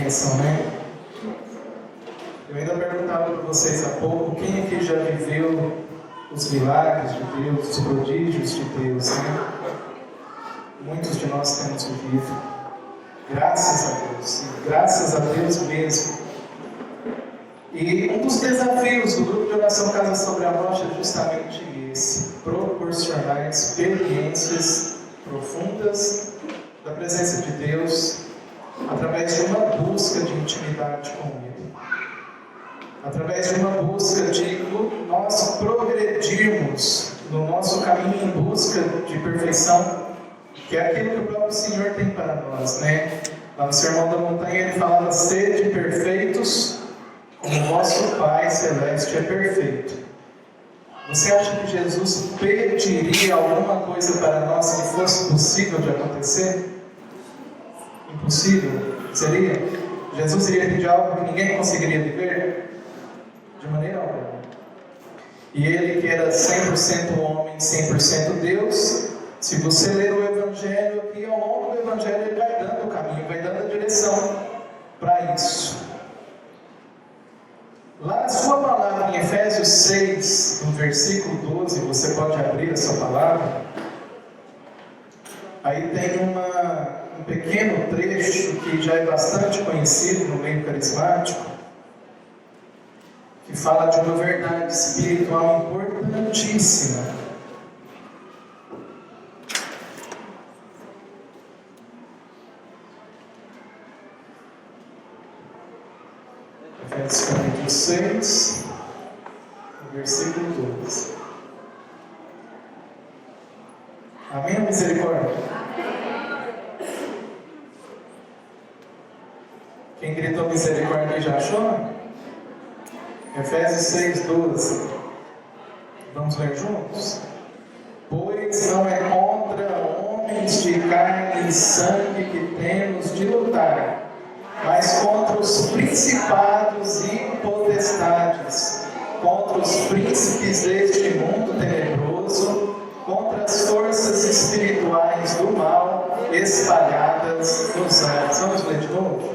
bênção, né? Eu ainda perguntava para vocês há pouco, quem aqui já viveu os milagres de Deus, os prodígios de Deus, né? Muitos de nós temos vivido. Graças a Deus, graças a Deus mesmo. E um dos desafios do grupo de oração Casa Sobre a Rocha é justamente esse: proporcionar experiências profundas da presença de Deus através de uma busca de intimidade com Ele, através de uma busca de nós progredirmos no nosso caminho em busca de perfeição, que é aquilo que o próprio Senhor tem para nós, né? Lá no Sermão da Montanha ele falava: sede perfeitos como o vosso Pai Celeste é perfeito. Você acha que Jesus pediria alguma coisa para nós que fosse possível de acontecer? Impossível? Seria? Jesus iria pedir algo que ninguém conseguiria viver? De maneira alguma. E Ele, que era 100% homem, 100% Deus, se você ler o Evangelho aqui, ao longo do Evangelho Ele vai dando o caminho, vai dando a direção para isso. Lá na sua palavra, em Efésios 6, no versículo 12, você pode abrir a sua palavra. Aí tem um pequeno trecho que já é bastante conhecido no meio carismático, que fala de uma verdade espiritual importantíssima. Efésios capítulo 6, versículo 12. Amém ou misericórdia? Quem gritou misericórdia já achou? Efésios 6, 12. Vamos ler juntos? Pois não é contra homens de carne e sangue que temos de lutar, mas contra os principados e potestades, contra os príncipes deste mundo tenebroso, contra as forças espirituais do mal espalhadas nos ares. Vamos ler de novo?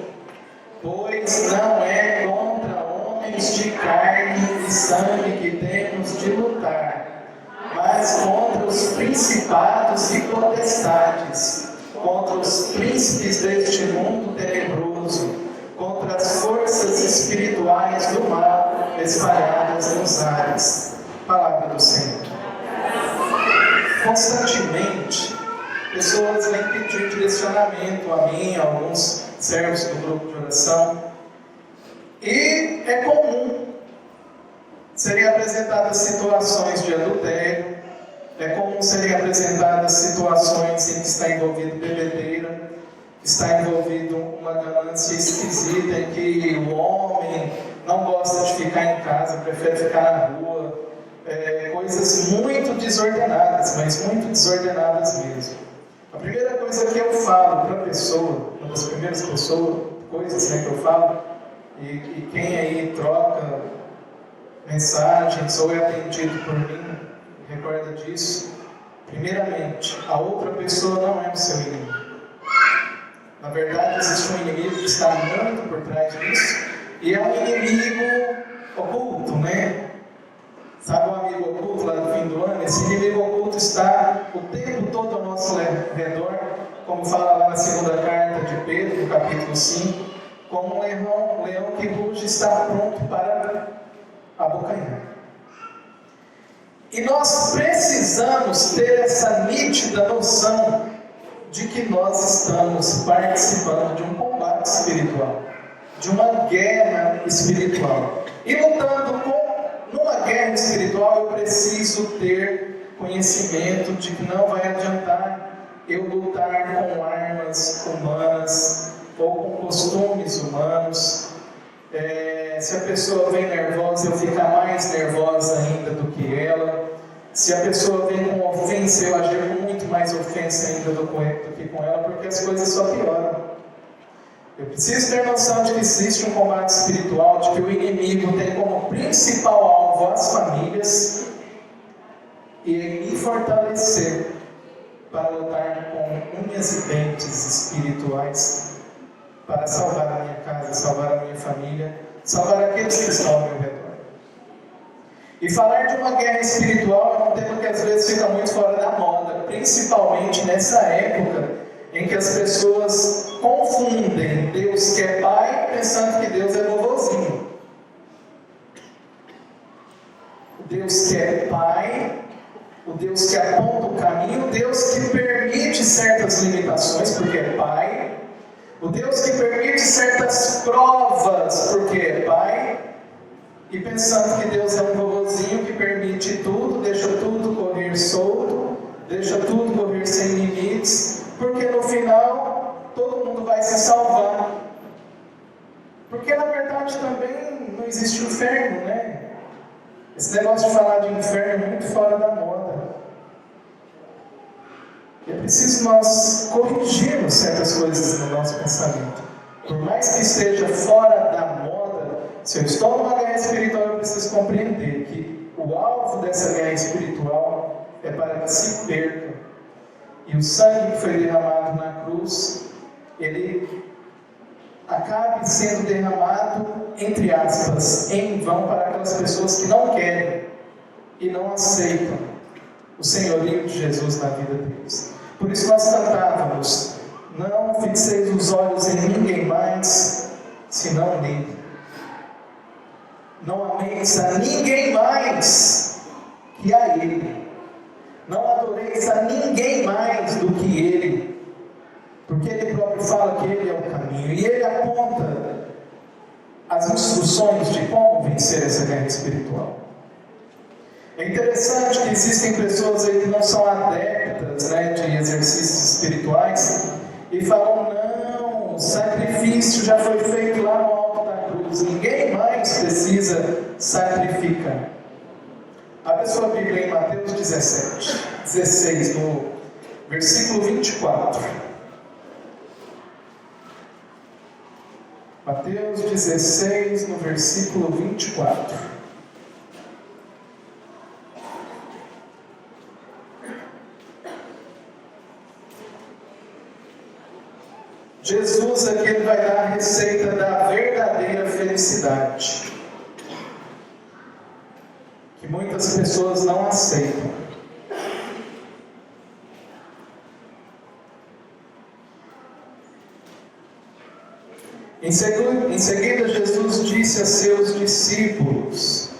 Pois não é contra homens de carne e sangue que temos de lutar, mas contra os principados e potestades, contra os príncipes deste mundo tenebroso, contra as forças espirituais do mal espalhadas nos ares. Palavra do Senhor. Constantemente, pessoas vêm pedir direcionamento a mim, a alguns servos do grupo de oração, e é comum serem apresentadas situações de adultério, é comum serem apresentadas situações em que está envolvido bebedeira, está envolvido uma ganância esquisita, em que o homem não gosta de ficar em casa, prefere ficar na rua, coisas muito desordenadas, mas muito desordenadas mesmo. A primeira coisa que eu falo para a pessoa, uma das primeiras coisas que eu falo, e quem aí troca mensagens ou é atendido por mim, recorda disso. Primeiramente, a outra pessoa não é o seu inimigo. Na verdade, existe um inimigo que está muito por trás disso, e é um inimigo oculto, né? Sabe o amigo oculto lá no fim do ano? Esse inimigo oculto está o tempo todo ao nosso redor, como fala lá na segunda carta de Pedro, no capítulo 5, como um leão que ruge está pronto para abocanhar. E nós precisamos ter essa nítida noção de que nós estamos participando de um combate espiritual, de uma guerra espiritual. E numa guerra espiritual eu preciso ter conhecimento de que não vai adiantar eu lutar com armas humanas ou com costumes humanos. Se a pessoa vem nervosa, eu ficar mais nervosa ainda do que ela. Se a pessoa vem com ofensa, eu agir com muito mais ofensa ainda do que com ela, porque as coisas só pioram. Eu preciso ter noção de que existe um combate espiritual, de que o inimigo tem como principal alvo as famílias, e me fortalecer para lutar com unhas e dentes espirituais para salvar a minha casa, salvar a minha família, salvar aqueles que estão ao meu redor. E falar de uma guerra espiritual é um tema que às vezes fica muito fora da moda, principalmente nessa época em que as pessoas confundem Deus que é pai pensando que Deus é vovozinho. O Deus que é pai, o Deus que aponta o caminho, o Deus que permite certas limitações porque é pai, o Deus que permite certas provas porque é pai, e pensando que Deus é um vovozinho que permite tudo, deixa tudo correr solto, deixa tudo correr sem limites, porque no final todo mundo vai se salvar. Porque na verdade também não existe inferno, né? Esse negócio de falar de inferno é muito fora da moda. E é preciso nós corrigirmos certas coisas no nosso pensamento. Por mais que esteja fora da moda, se eu estou numa guerra espiritual, eu preciso compreender que o alvo dessa guerra espiritual é para que se perca. E o sangue que foi derramado na cruz, ele acabe sendo derramado, entre aspas, em vão para aquelas pessoas que não querem e não aceitam o senhorio de Jesus na vida deles. Por isso nós cantávamos: não fixeis os olhos em ninguém mais, senão nele. Não ameis a ninguém mais que a ele. Não adoreis a ninguém mais do que ele, porque ele próprio fala que ele é o caminho, e ele aponta as instruções de como vencer essa guerra espiritual. É interessante que existem pessoas aí que não são adeptas, de exercícios espirituais e falam: não, o sacrifício já foi feito lá no alto da cruz, ninguém mais precisa sacrificar. Abre a sua Bíblia em Mateus 16, no versículo 24. Mateus 16, no versículo 24. Jesus aqui vai dar a receita da verdadeira felicidade, que muitas pessoas não aceitam. Em seguida, Jesus disse a seus discípulos: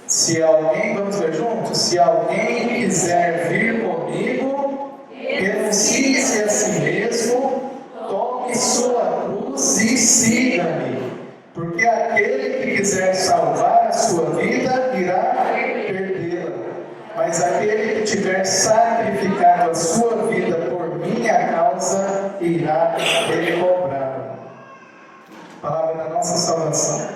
se alguém, vamos ver juntos, se alguém quiser vir comigo, renuncie-se a si mesmo, tome sua cruz e siga-me, porque aquele que quiser salvar a sua vida irá perdê-la, mas aquele que tiver sacrificado a sua vida por minha causa irá recobrá-la. Palavra da nossa salvação.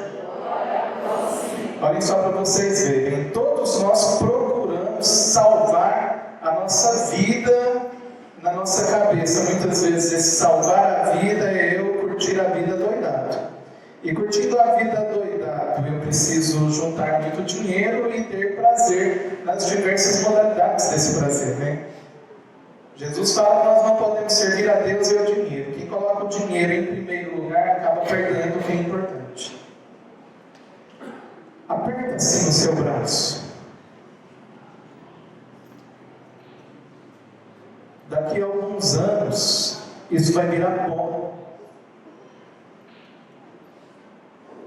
Olhem só para vocês verem, todos nós procuramos salvar a nossa vida na nossa cabeça. Muitas vezes esse salvar a vida é eu curtir a vida doidado. E curtindo a vida doidado, eu preciso juntar muito dinheiro e ter prazer nas diversas modalidades desse prazer, né? Jesus fala que nós não podemos servir a Deus e ao dinheiro. Quem coloca o dinheiro em primeiro lugar acaba perdendo o que é importante. Aperta assim o seu braço. Daqui a alguns anos, isso vai virar pó.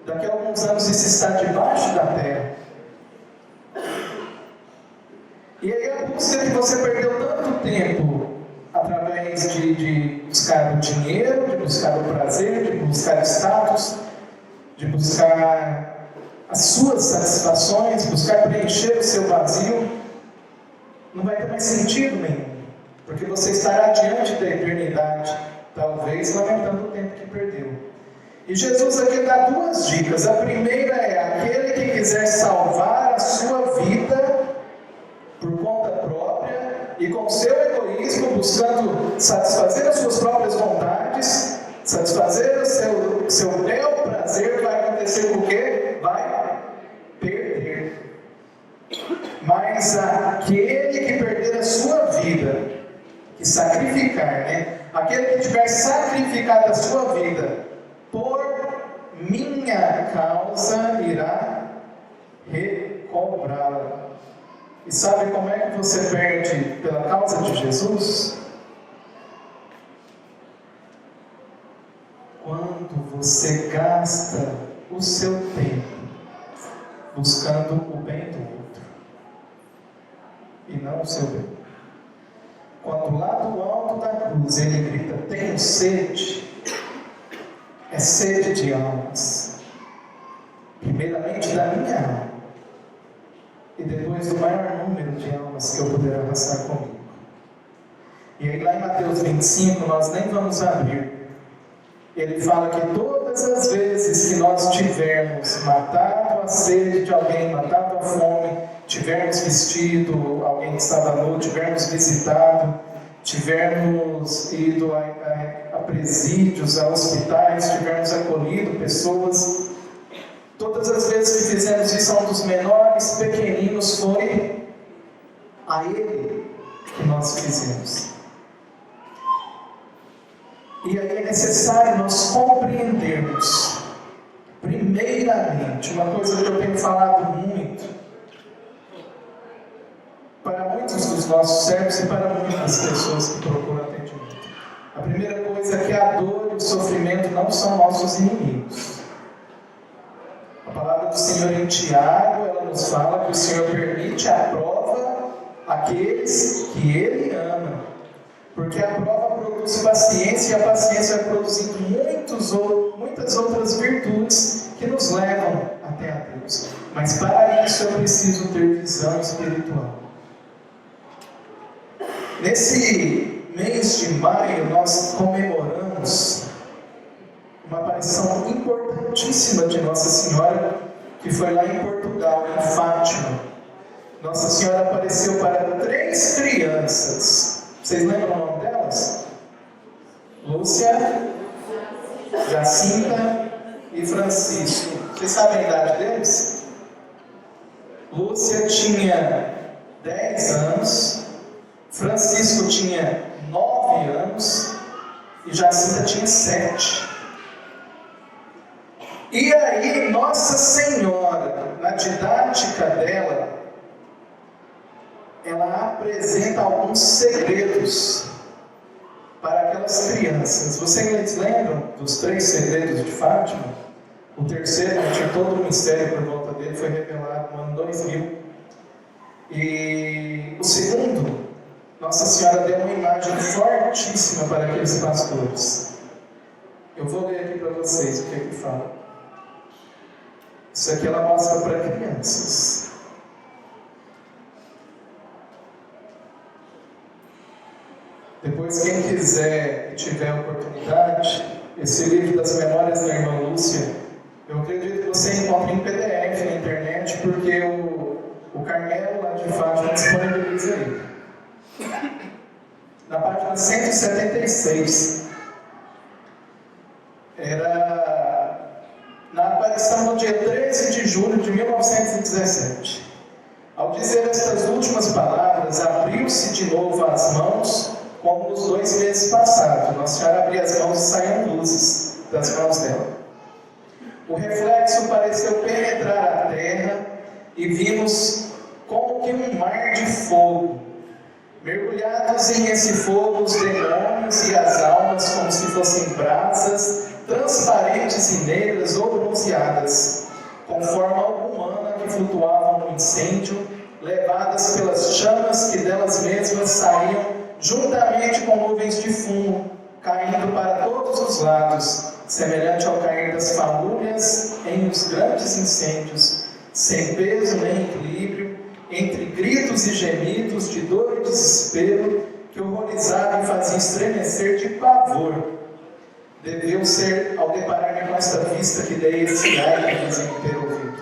Daqui a alguns anos, isso está debaixo da terra. E aí a busca que você perdeu tanto tempo através de buscar o dinheiro, de buscar o prazer, de buscar status, de buscar as suas satisfações, buscar preencher o seu vazio, não vai ter mais sentido nenhum, porque você estará diante da eternidade, talvez lamentando o tempo que perdeu. E Jesus aqui dá duas dicas. A primeira é: aquele que quiser salvar a sua vida por conta própria e com seu egoísmo, buscando satisfazer as suas próprias vontades, satisfazer o seu bel prazer, vai acontecer com o quê? Vai perder. Mas aquele que perder a sua vida, que sacrificar, aquele que tiver sacrificado a sua vida minha causa irá recobrá-la. E sabe como é que você perde pela causa de Jesus? Quando você gasta o seu tempo buscando o bem do outro e não o seu bem. Quando lá do alto da cruz ele grita: tenho sede, é sede de almas, primeiramente da minha alma e depois do maior número de almas que eu puder arrastar comigo. E aí lá em Mateus 25, nós nem vamos abrir, ele fala que todas as vezes que nós tivermos matado a sede de alguém, matado a fome, tivermos vestido alguém que estava nu, tivermos visitado, tivermos ido a presídios, a hospitais, tivermos acolhido pessoas, todas as vezes que fizemos isso a um dos menores pequeninos, foi a ele que nós fizemos. E aí é necessário nós compreendermos, primeiramente, uma coisa que eu tenho falado muito, para muitos dos nossos servos e para muitas pessoas que procuram atendimento. A primeira coisa é que a dor e o sofrimento não são nossos inimigos. A palavra do Senhor em Tiago, ela nos fala que o Senhor permite a prova àqueles que Ele ama. Porque a prova produz paciência e a paciência vai produzindo muitas outras virtudes que nos levam até a Deus. Mas para isso eu preciso ter visão espiritual. Nesse mês de maio nós comemoramos uma aparição importantíssima de Nossa Senhora, que foi lá em Portugal, em Fátima. Nossa Senhora apareceu para 3 crianças. Vocês lembram o nome delas? Lúcia, Jacinta e Francisco. Vocês sabem a idade deles? Lúcia tinha 10 anos, Francisco tinha 9 anos e Jacinta tinha 7. E aí Nossa Senhora, na didática dela, ela apresenta alguns segredos para aquelas crianças. Vocês lembram dos 3 segredos de Fátima? O terceiro, tinha todo um mistério por volta dele, foi revelado no ano 2000. E o segundo, Nossa Senhora deu uma imagem fortíssima para aqueles pastores. Eu vou ler aqui para vocês o que é que fala. Isso aqui ela mostra para crianças. Depois, quem quiser e tiver a oportunidade, esse livro das memórias da irmã Lúcia, eu acredito que você encontra em PDF na internet, porque o Carmelo lá de Fátima disponibiliza ele. Na página 176, era na aparição no dia 13 de julho de 1917. Ao dizer estas últimas palavras, abriu-se de novo as mãos, como nos 2 meses passados. Nossa Senhora abria as mãos e saíam luzes das mãos dela. O reflexo pareceu penetrar a terra e vimos como que um mar de fogo. Mergulhados em esse fogo, os demônios e as almas, como se fossem brasas, transparentes e negras ou bronzeadas, com forma humana que flutuavam no incêndio, levadas pelas chamas que delas mesmas saíam, juntamente com nuvens de fumo, caindo para todos os lados, semelhante ao cair das famílias em uns grandes incêndios, sem peso nem equilíbrio, entre gritos e gemidos de dor e desespero, que horrorizavam e faziam estremecer de pavor. Deveu ser ao deparar-me com esta vista que dei esse ar que dizem ter ouvido.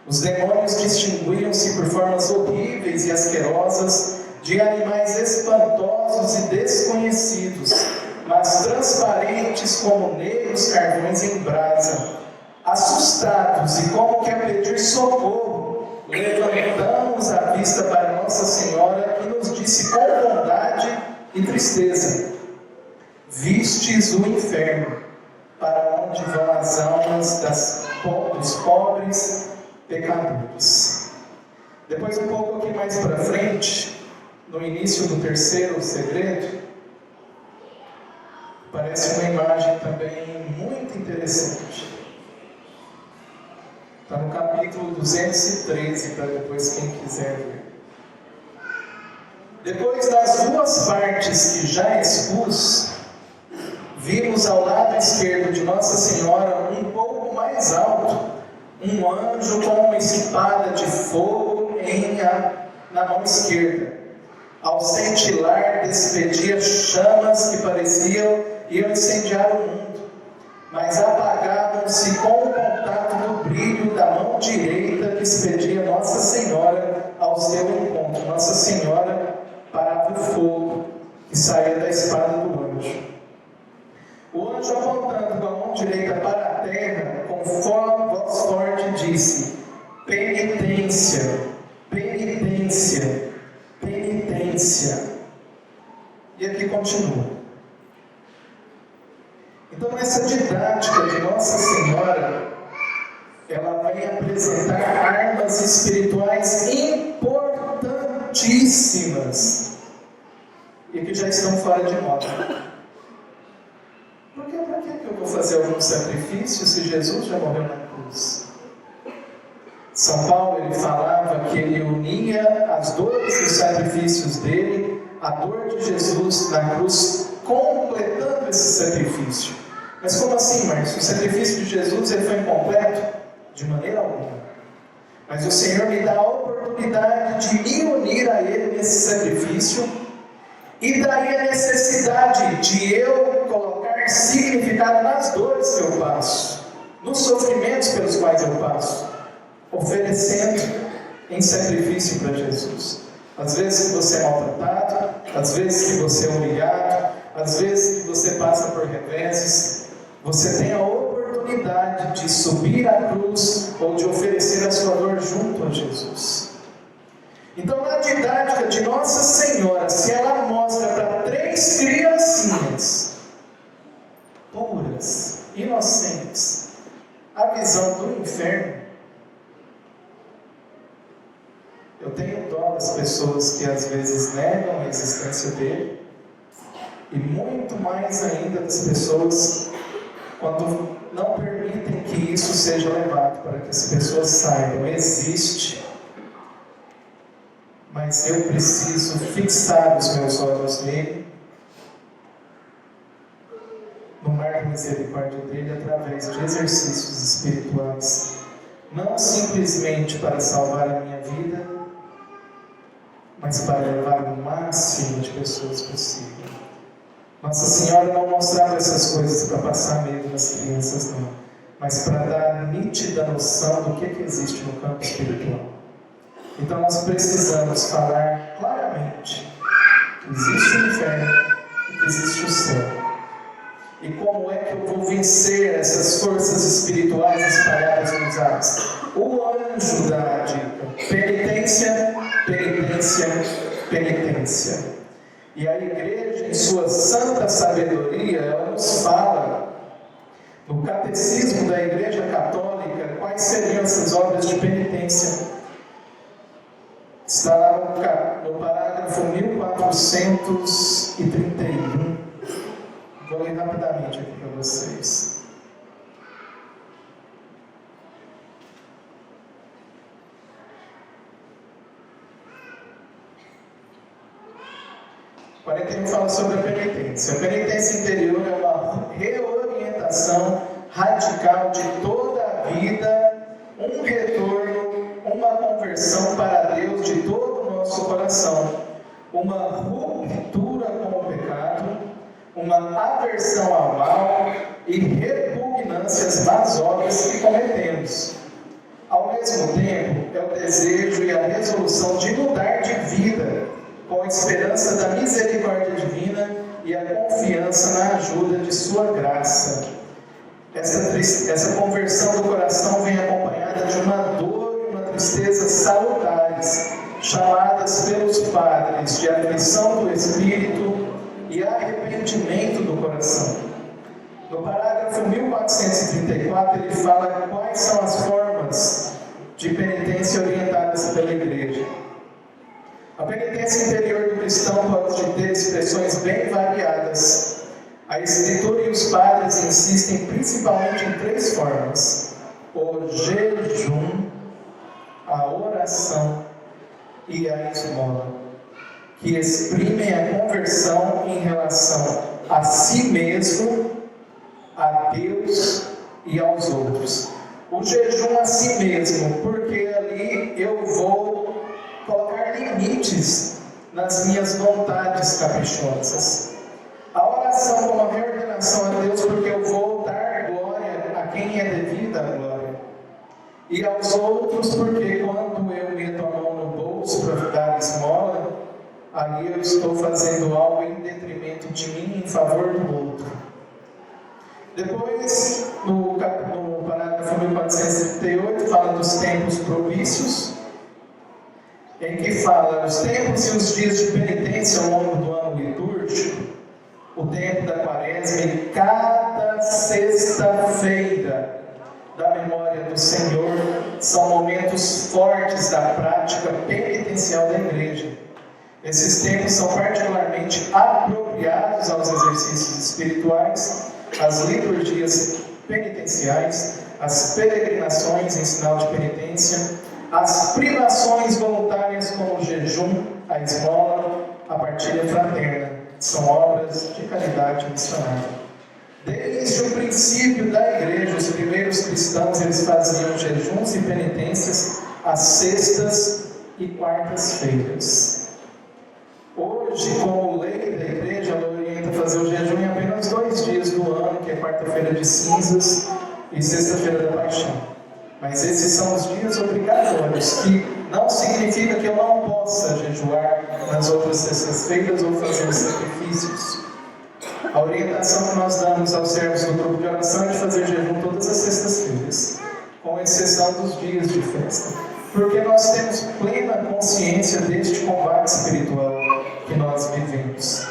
Os demônios distinguiam-se por formas horríveis e asquerosas, de animais espantosos e desconhecidos, mas transparentes como negros carvões em brasa. Assustados e como que a pedir socorro, levantamos a vista para Nossa Senhora, que nos disse com bondade e tristeza: vistes o inferno, para onde vão as almas das dos pobres pecadores. Depois, um pouco aqui mais para frente, no início do terceiro segredo, parece uma imagem também muito interessante. Está no capítulo 213, para depois quem quiser ver. Depois das duas partes que já expus, vimos ao lado esquerdo de Nossa Senhora, um pouco mais alto, um anjo com uma espada de fogo na mão esquerda. Ao cintilar, despedia chamas que pareciam iam incendiar o mundo, mas apagavam-se com o contato do brilho da mão direita que expedia Nossa Senhora ao seu encontro. Nossa Senhora parava o fogo que saía da espada do anjo. O anjo, apontando com a mão direita para a terra, com voz forte disse: penitência, penitência, penitência. E aqui continua. Então, essa didática de Nossa Senhora, ela vai apresentar armas espirituais importantíssimas e que já estão fora de moda. Porque para que eu vou fazer algum sacrifício se Jesus já morreu na cruz? São Paulo, ele falava que ele unia as dores e os sacrifícios dele, a dor de Jesus na cruz, completando esse sacrifício. Mas como assim, Márcio? O sacrifício de Jesus ele foi incompleto? De maneira alguma. Mas o Senhor me dá a oportunidade de me unir a Ele nesse sacrifício, e daí a necessidade de eu colocar significado nas dores que eu passo, nos sofrimentos pelos quais eu passo, oferecendo em sacrifício para Jesus. Às vezes que você é maltratado, às vezes que você é humilhado, às vezes que você passa por reveses, você tem a oportunidade de subir à cruz ou de oferecer a sua dor junto a Jesus. Então, na didática de Nossa Senhora, se ela mostra para 3 criancinhas puras, inocentes, a visão do inferno, eu tenho dó das pessoas que às vezes negam a existência dele, e muito mais ainda das pessoas quando não permitem que isso seja levado, para que as pessoas saibam: existe, mas eu preciso fixar os meus olhos nele, no mar da misericórdia dele, através de exercícios espirituais, não simplesmente para salvar a minha vida, mas para levar o máximo de pessoas possível. Nossa Senhora não mostrava essas coisas para passar medo nas crianças, não, mas para dar nítida noção do que existe no campo espiritual. Então nós precisamos falar claramente que existe o inferno e que existe o céu. E como é que eu vou vencer essas forças espirituais espalhadas nos ares? O anjo dá a dica: penitência, penitência, penitência. E a igreja, em sua santa sabedoria, ela nos fala, no catecismo da Igreja Católica, quais seriam essas obras de penitência. Está lá no parágrafo 1431. Vou ler rapidamente aqui para vocês. O 41 fala sobre a penitência. A penitência interior é uma reorientação radical de toda a vida, um retorno, uma conversão para Deus de todo o nosso coração, uma ruptura com o pecado, uma aversão ao mal e repugnância às más obras que cometemos. Ao mesmo tempo, é o desejo e a resolução de mudar de vida, com a esperança da misericórdia divina e a confiança na ajuda de sua graça. Essa conversão do coração vem acompanhada de uma dor e uma tristeza salutares, chamadas pelos padres de aflição do espírito e arrependimento do coração. No parágrafo 1434, 34, ele fala quais são as formas de penitência orientadas pela igreja. A penitência interior do cristão pode ter expressões bem variadas. A Escritura e os padres insistem principalmente em 3 formas: o jejum, a oração e a esmola, que exprimem a conversão em relação a si mesmo, a Deus e aos outros. O jejum a si mesmo, porque ali eu vou colocar limites nas minhas vontades caprichosas. A oração como a reordenação a Deus, porque eu vou dar glória a quem é devida a glória. E aos outros, porque quando eu meto a mão no bolso para dar esmola, ali eu estou fazendo algo em detrimento de mim, em favor do outro. Depois, no parágrafo 1438, fala dos tempos propícios, em que fala os tempos e os dias de penitência ao longo do ano litúrgico, o tempo da quaresma e cada sexta-feira da memória do Senhor são momentos fortes da prática penitencial da igreja. Esses tempos são particularmente apropriados aos exercícios espirituais, às liturgias penitenciais, às peregrinações em sinal de penitência, às privações voluntárias como o jejum, a esmola, a partilha fraterna. São obras de caridade missionária. Desde o princípio da igreja, os primeiros cristãos eles faziam jejuns e penitências às sextas e quartas-feiras. Hoje, como lei da igreja, ela orienta a fazer o jejum em apenas 2 dias do ano, que é quarta-feira de cinzas e sexta-feira da paixão. Mas esses são os dias obrigatórios, que não significa que eu não possa jejuar nas outras sextas-feiras ou fazer sacrifícios. A orientação que nós damos aos servos do grupo de oração é de fazer jejum todas as sextas-feiras, com exceção dos dias de festa, porque nós temos plena consciência deste combate espiritual que nós vivemos.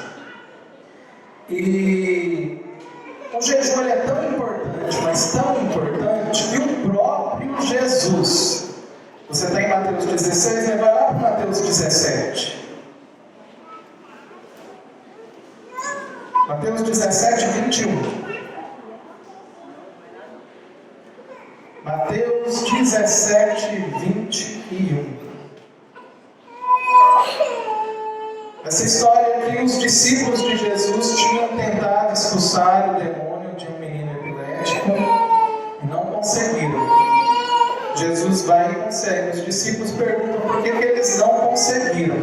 E o jejum é tão importante, mas tão importante, que o próprio Jesus, você está em Mateus 16, né? Vai lá para Mateus 17. Mateus 17, 21. Mateus 17, 21. Essa história aqui, os discípulos de Jesus tinham tentado expulsar o demônio de um menino epilético e não conseguiram. Jesus vai e consegue. Os discípulos perguntam por que eles não conseguiram.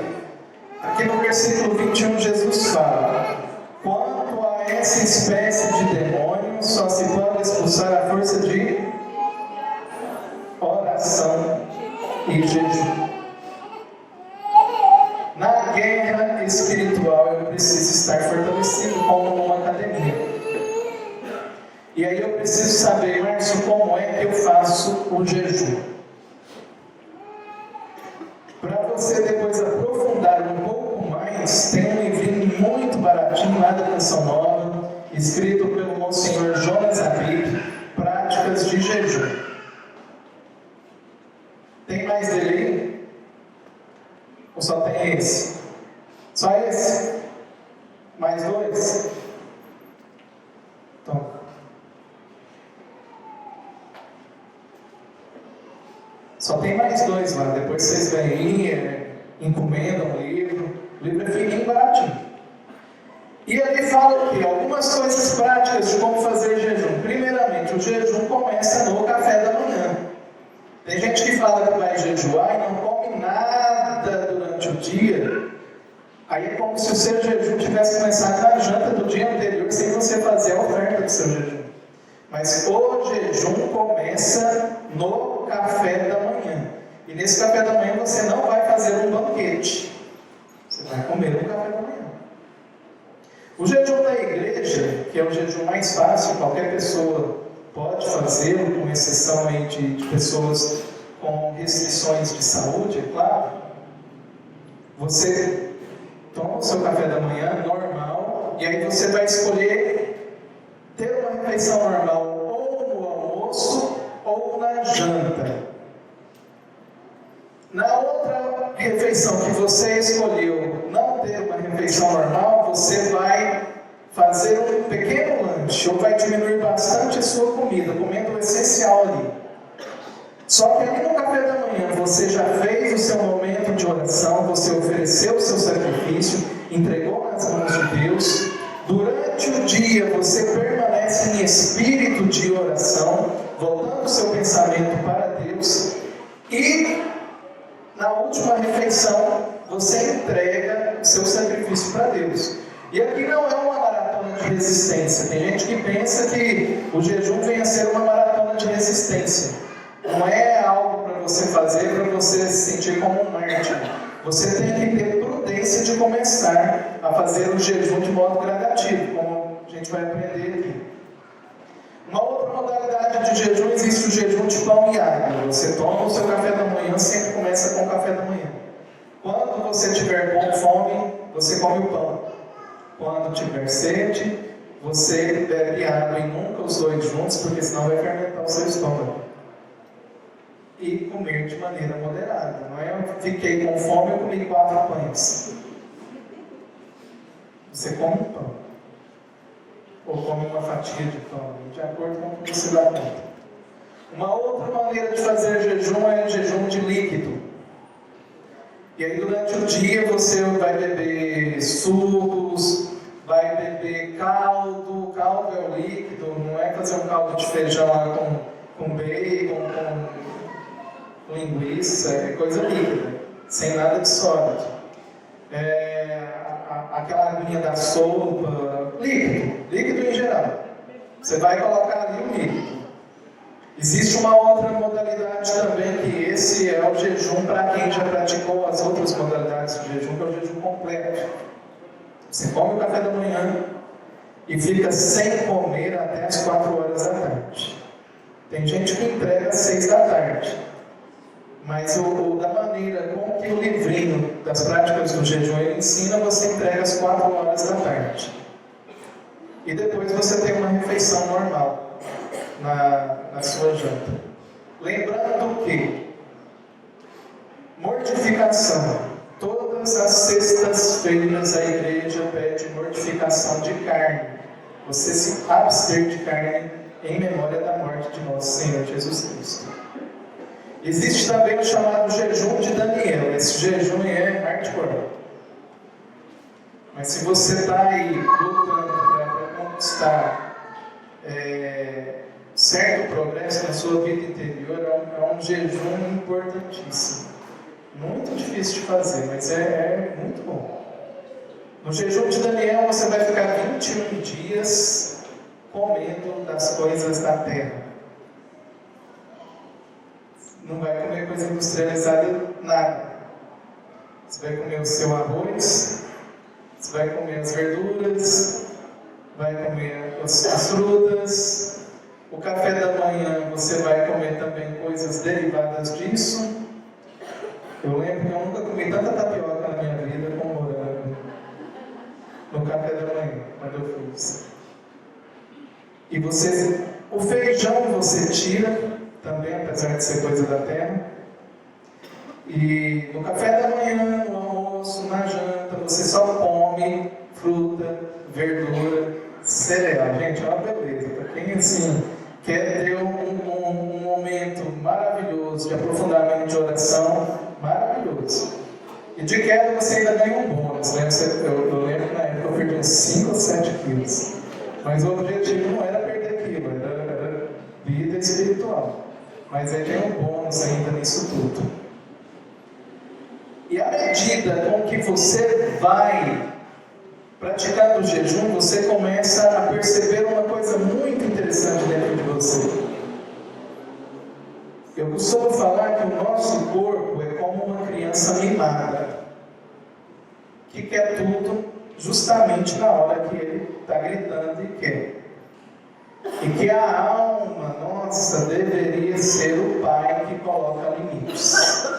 Aqui no versículo 21, Jesus fala: quanto a essa espécie de demônio, só se pode expulsar a força de oração e jejum. Na guerra espiritual eu preciso estar fortalecido como numa academia. E aí eu preciso saber, Márcio, como é que eu faço o jejum. Para você depois aprofundar um pouco mais, tem um livrinho muito baratinho lá da Canção Nova, escrito pelo Monsenhor Jonas Abib, Práticas de Jejum. Tem mais dele aí? Ou só tem esse? Só esse? Mais 2? Então. Só tem mais 2 lá. Depois vocês vêm aí, encomendam o livro. O livro é fininho, baratinho. E ali fala o quê? Algumas coisas práticas de como fazer jejum. Primeiramente, o jejum começa no café da manhã. Tem gente que fala que vai jejuar e não come nada durante o dia. Aí é como se o seu jejum tivesse começado na janta do dia anterior, sem você fazer a oferta do seu jejum. Mas o jejum começa no café da manhã. E nesse café da manhã você não vai fazer um banquete. Você vai comer no café da manhã. O jejum da igreja, que é o jejum mais fácil, qualquer pessoa pode fazer, com exceção aí de pessoas com restrições de saúde, é claro. Você toma o seu café da manhã normal, e aí você vai escolher ter uma refeição normal ou no na janta. Na outra refeição que você escolheu não ter uma refeição normal, você vai fazer um pequeno lanche, ou vai diminuir bastante a sua comida, comendo o essencial ali. Só que ali no café da manhã você já fez o seu momento de oração, você ofereceu o seu sacrifício, entregou nas mãos de Deus. Durante o dia você permanece em espírito de oração, voltando o seu pensamento para Deus. E na última refeição você entrega o seu sacrifício para Deus. E aqui não é uma maratona de resistência. Tem gente que pensa que o jejum vem a ser uma maratona de resistência. Não é algo para você fazer, para você se sentir como um mártir. Você tem que ter prudência de começar a fazer o jejum de modo gradativo, como a gente vai aprender aqui. Uma outra modalidade de jejum, existe o jejum de pão e água. Você toma o seu café da manhã, sempre começa com o café da manhã. Quando você tiver com fome, você come o pão. Quando tiver sede, você bebe água, e nunca os dois juntos, porque senão vai fermentar o seu estômago. E comer de maneira moderada. Não é eu fiquei com fome, eu comi 4 pães. Você come um pão. Ou come uma fatia de pão, de acordo com o que você dá conta. Uma outra maneira de fazer jejum é jejum de líquido. E aí durante o dia você vai beber sucos, vai beber caldo. Caldo é o líquido, não é fazer um caldo de feijão lá com bacon, com linguiça, é coisa líquida, sem nada de sólido. Aquela aguinha da sopa, líquido em geral. Você vai colocar ali o líquido. Existe uma outra modalidade também, que esse é o jejum para quem já praticou as outras modalidades de jejum, que é o jejum completo. Você come o café da manhã e fica sem comer até as 4 horas da tarde. Tem gente que entrega às 6 da tarde. Mas da maneira com que o livrinho das práticas do jejum ele ensina, você entrega às 4 horas da tarde. E depois você tem uma refeição normal na sua janta. Lembrando que mortificação. Todas as sextas-feiras a igreja pede mortificação de carne. Você se abster de carne em memória da morte de nosso Senhor Jesus Cristo. Existe também o chamado jejum de Daniel. Esse jejum é hardcore. Mas se você está aí lutando para conquistar certo progresso na sua vida interior, é um jejum importantíssimo. Muito difícil de fazer, mas é muito bom. No jejum de Daniel você vai ficar 21 dias comendo das coisas da terra. Não vai comer coisa industrializada, nada. Você vai comer o seu arroz, você vai comer as verduras, vai comer as frutas. O café da manhã você vai comer também coisas derivadas disso. Eu lembro que eu nunca comi tanta tapioca na minha vida como morango no café da manhã, quando eu fiz. E o feijão você tira também, apesar de ser coisa da terra. E no café da manhã, no almoço, na janta, você só come fruta, verdura, cereal. Gente, é uma beleza. Para quem assim quer ter um momento maravilhoso de aprofundamento de oração, maravilhoso. E de queda você ainda ganha um bônus, né? Eu lembro que na época eu perdi uns 5 ou 7 quilos. Mas o objetivo não era perder quilo, era vida espiritual. Mas aí tem um bônus ainda nisso tudo. E à medida com que você vai praticando o jejum, você começa a perceber uma coisa muito interessante dentro de você. Eu costumo falar que o nosso corpo é como uma criança mimada, que quer tudo justamente na hora que ele está gritando e quer. E que a alma nossa deveria ser o pai que coloca limites.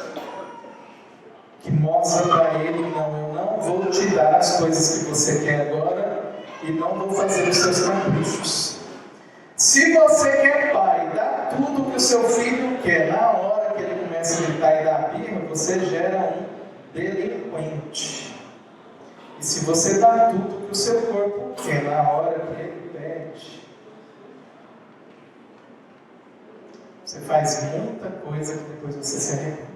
Que mostra para ele, não, eu não vou te dar as coisas que você quer agora e não vou fazer os seus caprichos. Se você quer pai, dá tudo que o seu filho quer, na hora que ele começa a gritar e dar birra, você gera um delinquente. E se você dá tudo que o seu corpo quer, na hora que ele pede, você faz muita coisa que depois você se arrepende.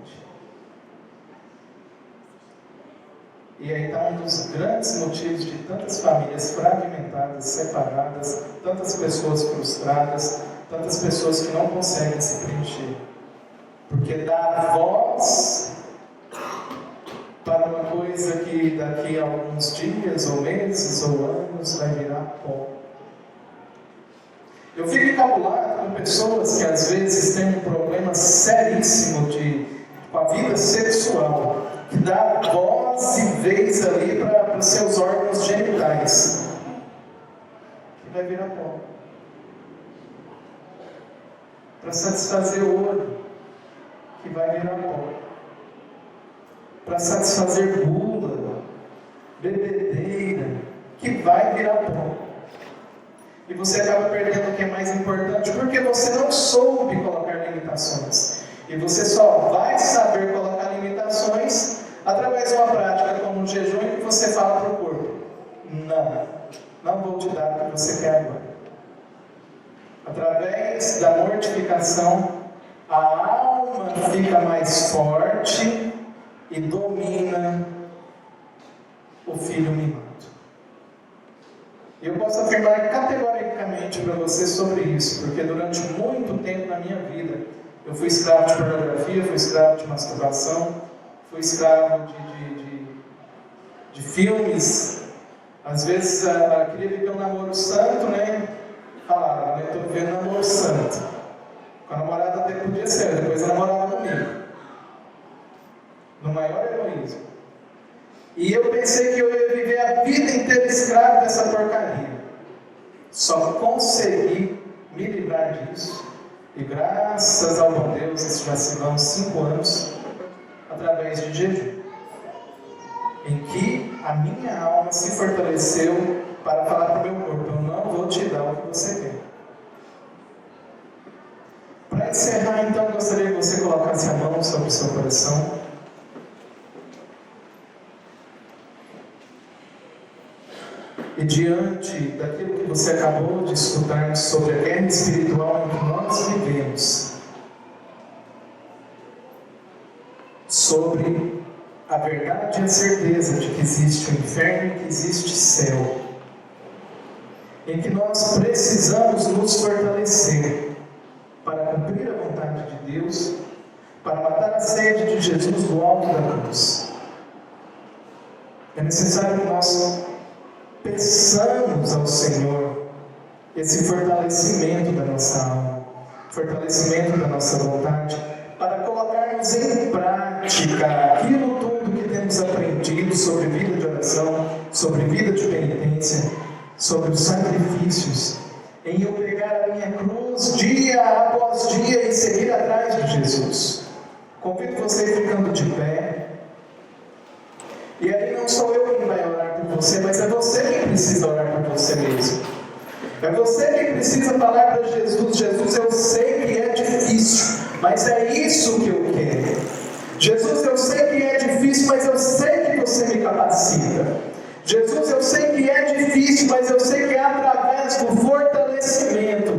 E aí está um dos grandes motivos de tantas famílias fragmentadas, separadas, tantas pessoas frustradas, tantas pessoas que não conseguem se preencher. Porque dá voz para uma coisa que daqui a alguns dias, ou meses, ou anos, vai virar pó. Eu fico encabulado com pessoas que às vezes têm um problema seríssimo com a vida sexual, que dá voz e vez ali para seus órgãos genitais, que vai virar pó. Para satisfazer o olho, que vai virar pó. Para satisfazer gula, bebedeira, que vai virar pó. E você acaba perdendo o que é mais importante, porque você não soube colocar limitações. E você só vai saber colocar limitações através de uma prática como o jejum, em que você fala para o corpo: não vou te dar o que você quer agora. Através da mortificação, a alma fica mais forte e domina o filho mimado. Eu posso afirmar categoricamente para você sobre isso, porque durante muito tempo na minha vida eu fui escravo de pornografia, fui escravo de masturbação, fui escravo de filmes. Às vezes eu queria viver um namoro santo, né? Falava, eu estou vivendo um namoro santo. Com a namorada até podia ser, depois a namorava comigo. No maior egoísmo. E eu pensei que eu ia viver a vida inteira escravo dessa porcaria. Só consegui me livrar disso. E graças ao bom Deus, isso já se vão 5 anos, através de jejum, em que a minha alma se fortaleceu para falar para o meu corpo: eu não vou te dar o que você quer. Para encerrar, então, gostaria que você colocasse a mão sobre o seu coração. E diante daquilo que você acabou de escutar sobre a guerra espiritual em que nós vivemos, sobre a verdade e a certeza de que existe o inferno e que existe céu, em que nós precisamos nos fortalecer para cumprir a vontade de Deus, para matar a sede de Jesus no alto da cruz, é necessário que nós peçamos ao Senhor esse fortalecimento da nossa alma, fortalecimento da nossa vontade, para colocarmos em prática aquilo tudo que temos aprendido sobre vida de oração, sobre vida de penitência, sobre os sacrifícios, em eu pegar a minha cruz dia após dia e seguir atrás de Jesus. Convido você ficando de pé. E aí não sou eu quem vai orar por você, mas é você quem precisa orar por você mesmo. É você quem precisa falar para Jesus: Jesus, eu sei que é difícil, mas é isso que eu quero. Jesus, eu sei que é difícil, mas eu sei que você me capacita. Jesus, eu sei que é difícil, mas eu sei que é através do fortalecimento,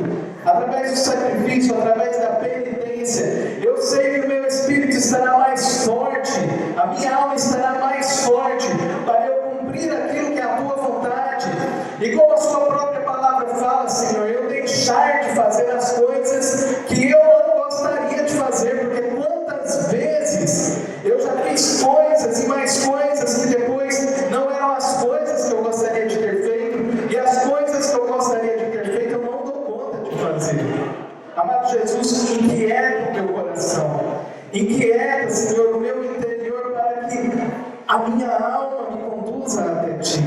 através do sacrifício, através da penitência, eu sei que o meu espírito estará mais forte, a minha alma estará mais forte, para eu cumprir aquilo que é a tua vontade. E como a sua própria palavra fala, Senhor, eu deixar de fazer as coisas que eu não gostaria de fazer, porque quantas vezes eu já fiz coisas e mais coisas que depois não eram as coisas que eu gostaria de ter feito, e as coisas que eu gostaria de ter feito eu não dou conta de fazer. Amado Jesus, inquieta o meu coração, inquieta, Senhor, o meu interior, para que a minha alma me conduza até Ti.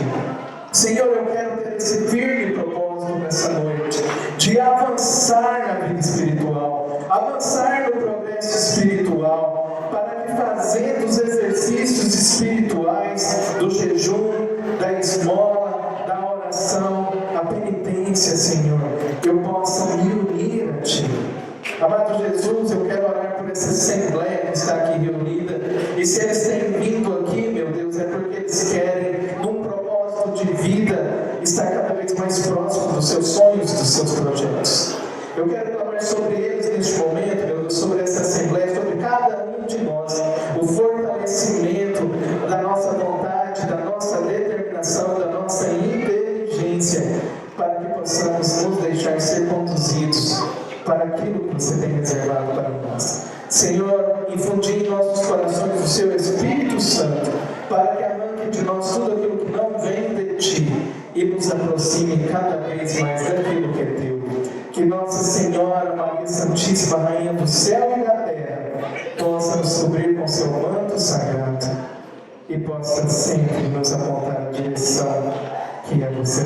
Senhor, eu quero ter esse firme propósito nessa noite, de avançar na vida espiritual, avançar no progresso espiritual, para que fazendo os exercícios espirituais do jejum, da esmola, da oração, a penitência, Senhor, eu possa me unir a Ti. Amado Jesus, eu quero orar por essa assembleia que está aqui reunida. E se eles têm vindo aqui, meu Deus, é porque eles querem, num propósito de vida, estar cada vez mais próximo dos seus sonhos, dos seus projetos. Eu quero clamar sobre eles neste momento, meu Deus, sobre essa assembleia, sobre cada um de nós, o fortalecimento da nossa vontade, da nossa determinação, da nossa inteligência, para que possamos nos deixar ser conduzidos para aquilo que você tem reservado para nós. Senhor, infundir em nossos corações o seu Espírito Santo, para que arranque de nós tudo aquilo que não vem de Ti e nos aproxime cada vez mais daquilo que é Teu. Que Nossa Senhora, Maria Santíssima, Rainha do céu e da terra, possa nos cobrir com seu manto sagrado e possa sempre nos apontar a direção que é você.